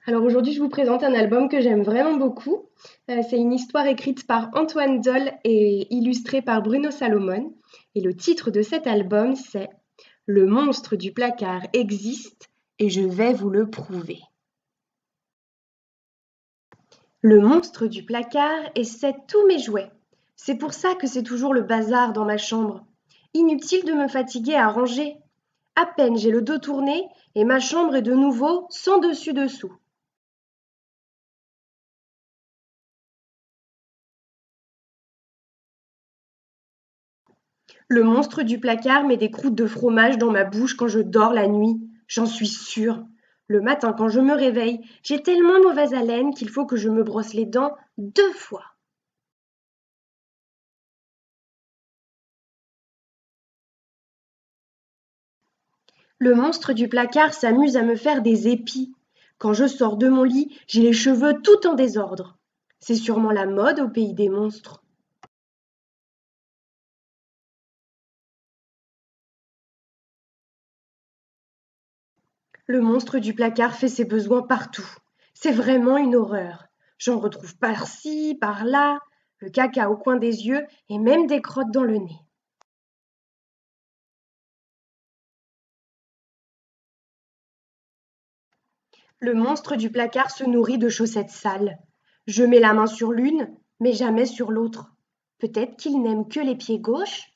Alors aujourd'hui, je vous présente un album que j'aime vraiment beaucoup. C'est une histoire écrite par Antoine Dolle et illustrée par Bruno Salomon. Et le titre de cet album, c'est Le monstre du placard existe et je vais vous le prouver. Le monstre du placard essaie tous mes jouets. C'est pour ça que c'est toujours le bazar dans ma chambre. Inutile de me fatiguer à ranger. À peine j'ai le dos tourné et ma chambre est de nouveau sans dessus-dessous. Le monstre du placard met des croûtes de fromage dans ma bouche quand je dors la nuit, j'en suis sûre. Le matin, quand je me réveille, j'ai tellement mauvaise haleine qu'il faut que je me brosse les dents 2 fois. Le monstre du placard s'amuse à me faire des épis. Quand je sors de mon lit, j'ai les cheveux tout en désordre. C'est sûrement la mode au pays des monstres. Le monstre du placard fait ses besoins partout. C'est vraiment une horreur. J'en retrouve par-ci, par-là, le caca au coin des yeux et même des crottes dans le nez. Le monstre du placard se nourrit de chaussettes sales. Je mets la main sur l'une, mais jamais sur l'autre. Peut-être qu'il n'aime que les pieds gauches.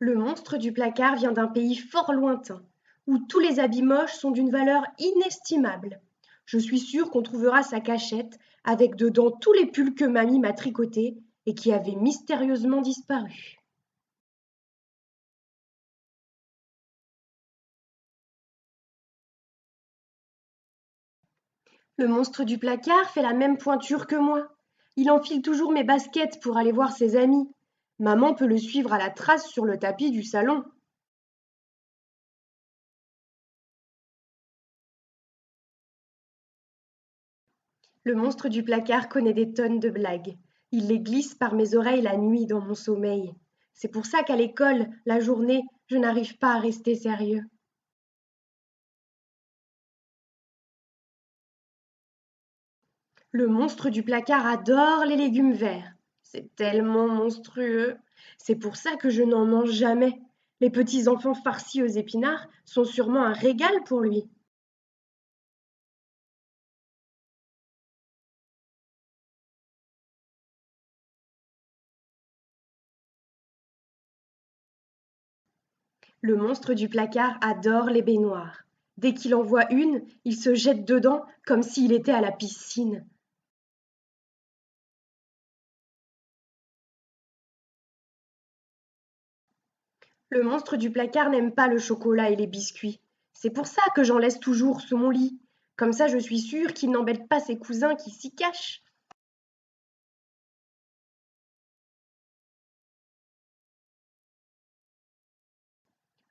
Le monstre du placard vient d'un pays fort lointain, où tous les habits moches sont d'une valeur inestimable. Je suis sûre qu'on trouvera sa cachette avec dedans tous les pulls que mamie m'a tricotés et qui avaient mystérieusement disparu. Le monstre du placard fait la même pointure que moi. Il enfile toujours mes baskets pour aller voir ses amis. Maman peut le suivre à la trace sur le tapis du salon. Le monstre du placard connaît des tonnes de blagues. Il les glisse par mes oreilles la nuit dans mon sommeil. C'est pour ça qu'à l'école, la journée, je n'arrive pas à rester sérieux. Le monstre du placard adore les légumes verts. C'est tellement monstrueux. C'est pour ça que je n'en mange jamais. Les petits enfants farcis aux épinards sont sûrement un régal pour lui. Le monstre du placard adore les baignoires. Dès qu'il en voit une, il se jette dedans comme s'il était à la piscine. Le monstre du placard n'aime pas le chocolat et les biscuits. C'est pour ça que j'en laisse toujours sous mon lit. Comme ça, je suis sûre qu'il n'embête pas ses cousins qui s'y cachent.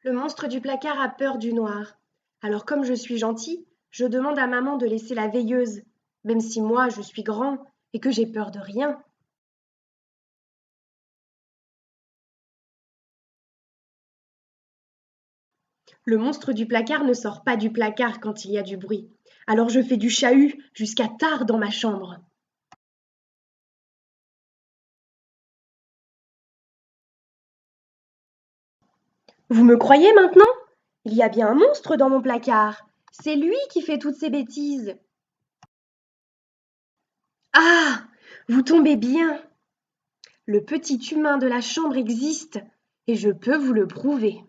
Le monstre du placard a peur du noir. Alors comme je suis gentille, je demande à maman de laisser la veilleuse, même si moi je suis grand et que j'ai peur de rien. Le monstre du placard ne sort pas du placard quand il y a du bruit. Alors je fais du chahut jusqu'à tard dans ma chambre. Vous me croyez maintenant? Il y a bien un monstre dans mon placard. C'est lui qui fait toutes ces bêtises. Ah! Vous tombez bien. Le petit humain de la chambre existe et je peux vous le prouver.